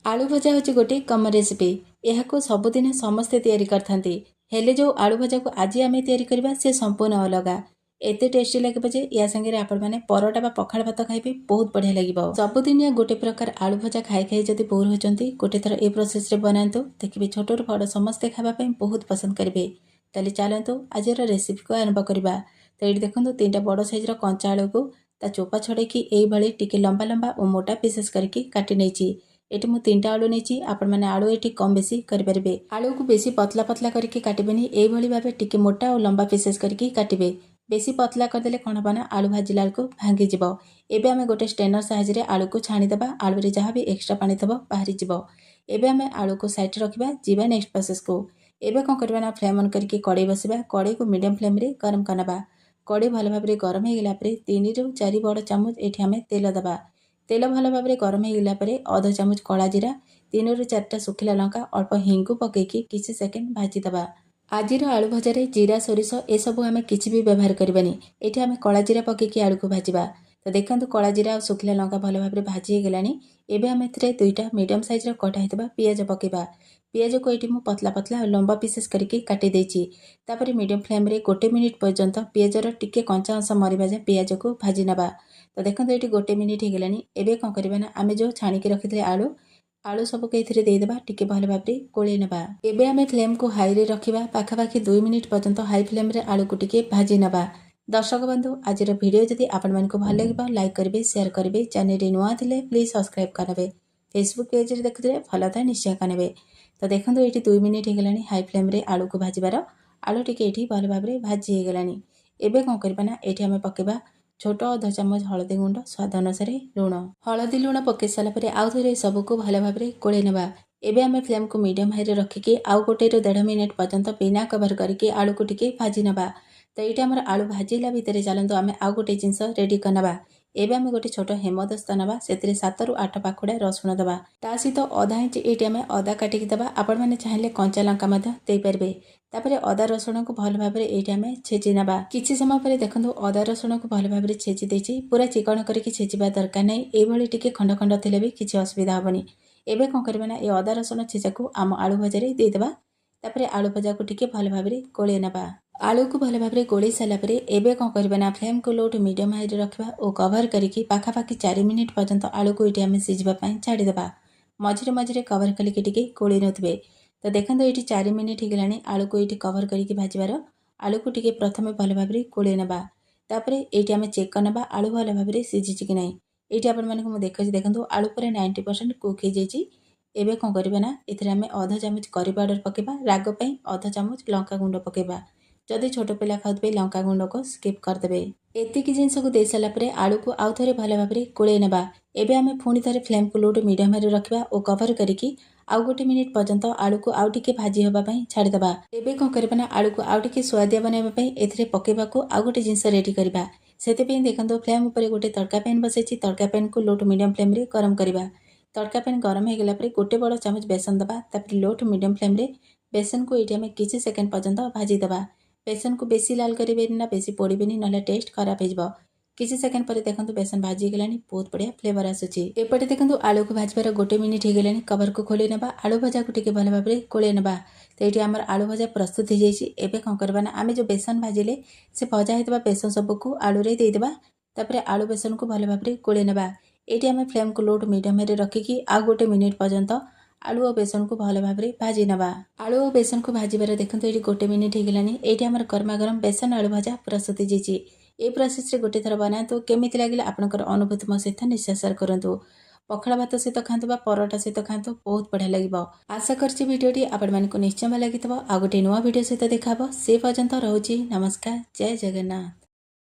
आलू भजा हूँ गोटे कमन रेसिपी। यह सबुदिन समस्ते तैयारी करथांती, हेले जो आलू भजा को आज आम तैयारी करबा से संपूर्ण अलग। एते टेस्टी लगे जे या संगे आपण मैंने परोटा बा पखाल भात खाइबे बहुत बढ़िया लगिबो। सबुदिन गोटे प्रकार आलू भजा खाई खाई जदि बोर होचंती गोटे थर ए प्रोसेस रे बनांतु, देखिबे छोटोर बड़ समस्ते खाबा पई बहुत पसंद करिवे। ताले चलंतु आजर रेसिपी को आरंभ करबा। तो ये देखंतु तीनटा बड़ साइज रो कंचा आलू को ता चोपा छड़ेकी एई भली टिके लंबा लंबा और मोटा पीसेस करके काटी नेची। एटी मु 3टा आलू नहीं आपण मैंने आलू ये कम बेसी करें। आलू को बेसी पतला पतला करके काटबेनी, एभली भाव टिके मोटा और लंबा पीसेस करके काटबे। बेसी पतला करदेले कौन हम ना आलू भाजिला को भांगी जीव। एबे आमे गोटे स्टेनर साहाय्य आलू को छाणीदेबा। आलू रे जहाँ भी एक्स्ट्रा पानी थब बाहरी जीव। एबे आमे आलू को साइड रखिबा, जीवा नेक्स्ट प्रोसेस को। एबे कौन करबा ना फ्लेम ऑन करके कड़े बसिबा। कड़े को मीडियम फ्लेम रे गरम करनबा। कड़े भल भाव गरम हो गला 3 ରୁ 4 बड़ चामच एठी आमे तेल दबा। तेल भल भाव गरम हो गला अधा चामच कला जीरा, 3 ରୁ 4टा सुखिला लंका, अल्प हिंगु पकईकी किसी सेकेंड भाजीदबा। आजिर आलू भजारे जीरा सोरिष ए सबू आमे किछि भी व्यवहार करबानी। एठी आमे कला जीरा पकईकी आलू को भाजीबा। तो देखंतु कला जीरा और सुखिला लंका भल भाव भाजी हो गलानी। एबे आमे एथिरे 2टा मीडियम साइज रो कटा हेतबा पियाज पकेबा। पियाज को एठी मु पतला पतला और लंबा पीसेस करके काटी देछि। तापरे मीडियम फ्लेम रे 1 मिनिट पर्यंत पियाज रो टिके कंचा अंश मरिबा जे पियाज को भाजी नबा। तो देखंतु एठी 1 मिनिट हो गलानी। एबे कोन करबा ना आमे जो छाणी के रखिथिले आलू सबको एथिरे देदेबा, टिके भल भाव कोले नबा। एबे आमे फ्लेम को हाई रे रखिबा। पाखापाखि 2 मिनिट पर्यंत हाई फ्लेम रे आलू को टिके भाजी नबा। दर्शक बंधु आजिर वीडियो जदि आपण मानकु भल लागिबा लाइक करिवे, शेयर करिवे। चैनल रे नुआ थिले प्लीज सब्सक्राइब करबे। फेसबुक पेज रे देखुथिले फॉलो था निश्चय करबे। तो देखंतु एठी 2 मिनिट हो गलानी हाई फ्लेम रे आलू को भाजीबार। आलू टिके एठी भल भाव भाजी हो गलानी। एबे कोन करबा ना एठी आमे पकेबा छोट अधा चामच हलदी गुंड, स्वाद अनुसार लुण। हलदी लुण पकई सारा पर आउ थे सबको भल भाव कोड़े नबा। एबे आमे फ्लेम को मीडियम हाई रे रखिकी आउ 1 ରୁ 1.5 मिनिट पर्यंत बिना कवर करके आलू को टिके भाजी नबा। तो ये आमर आलू भाजीला भितर चलतु आमे आउ गोटे जिनस रेडी करनबा। एबे आमे गोटे छोट हेमदस्ता नबा, सेतिरे 7 ରୁ 8 पाखुड़ा रसुण दबा। ता सहित अधा इंच एटी आमे अदा काटिकी दबा। आपण माने चाहिले कंचा लंका मध्य देई परबे। तापरे अदा रसुण को भल भाव एटी आमे छेची नबा। किछि समय परे देखंतु अदा रसुण को भल भाव छेची देछि। पूरा चिकन करके छेचिबा दरकार नै। ए भली टिके खंड खंड थिले भी किछि असुविधा हबनी। एबे कोन करबा ना ए अदा रसुण छेचा को आम आलू भजा रे देई देबा। तापरे आलू भजा को टिके भल भाव कोले नबा। आलू को भल भाव गोली सारा पर एबे कौन करबा ना फ्लेम को लो टू मीडियम हाई रे रखिबा और कवर करके पाखापाखि 4 मिनिट पर्यंत आलू को ये आमे सिझबा पई छाड़ी देबा। मझिरे मझिरे कवर करके टिके कोली नथबे। तो देखंतु ये 4 मिनिट हो गलानी। आलू को ये कवर करके भाजीबार। आलू को टिके प्रथमे भल भाव कोली नबा। तापरे ये आमे चेक करनबा आलू भल भाव सिझिछि कि नै। ये आपण मानकु मु देखछि देखंतु आलू पूरा 90% कुक हो जाइछि। एबे कौन करबा ना एथिरे आमे आधा चामच करी पाउडर पकेबा। राग पई आधा चामच लंका गुंड पकेबा। जदि छोट पिला खाउथबे लंका गुंड को स्किप करदेबे। एतिकी जिनस को दे सारा पर आलू को आउ थरे भल भाव कोले नबा। एबे आमे पुणी थरे फ्लेम को लो टू मीडियम हाई रे रखिबा और कवर करके आउ 1 मिनिट पर्यंत आलू को आउ टिके भाजी होबा पई छाड़ी देबा। एबे कोन करबा ना आलू को आउ टिके स्वादिया बनाइबा पई एथिरे पकेबा को आउ गोटे जिनस रेडी करबा। सेते पई देखंतु फ्लेम ऊपर गोटे तड़का पैन बसैछि। तड़का पैन को लो टू मीडियम फ्लेम रे गरम करबा। तड़का पैन गरम हो गला पर गोटे बड़ चामच बेसन दबा। तापर लो टू मीडियम फ्लेम रे बेसन को एठी आमे किछि सेकेंड पर्यंत भाजी दबा। बेसन को बेसी लाल करेबेनी ना बेसी पोड़ीबेनी, नले टेस्ट खराब हो। किसी सेकेंड पर देखंतु बेसन भाजी गलानी, बहुत बढ़िया फ्लेवर आसुची। एपटे देखंतु आलू को भाजबार 1 मिनिट हो गलानी। कवर को खोले नबा। आलू भजा को टिके भल भाव कोले नबा। तो ये आमर आलू भजा प्रस्तुत हो जाइछि। एबे कोन करबा ना आमे जो बेसन भाजिले से भजा हेतबा बेसन सबको आलू रे दे देबा। तापरे आलू बेसन को भल भाव कोले नबा। एटी आमे फ्लेम को लो टू मीडियम रे रखिकी आउ 1 मिनिट पर्यंत आलू और बेसन को भल भाव भाजी नबा। आलू और बेसन को भाजीबार देखंतु ये 1 मिनिट हो गलानी। एटी आमर गरमा गरम बेसन आलू भजा प्रस्तुत हो जाइछि। ए प्रोसेस रे गोटे थर बनातु। केमिति लागिला आपनकर अनुभूति मो सहित निश्चय शेयर करंतु। पखाल भात सहित खांतु बा परोटा सहित खांतु, बहुत बढ़िया लागिबो। आशा करछि वीडियोटी आपण मानकु निश्चय भल लागितबो। आ गोटे नुवा वीडियो सहित देखाबो। से पर्यंत रहउछि नमस्कार, जय जगन्नाथ।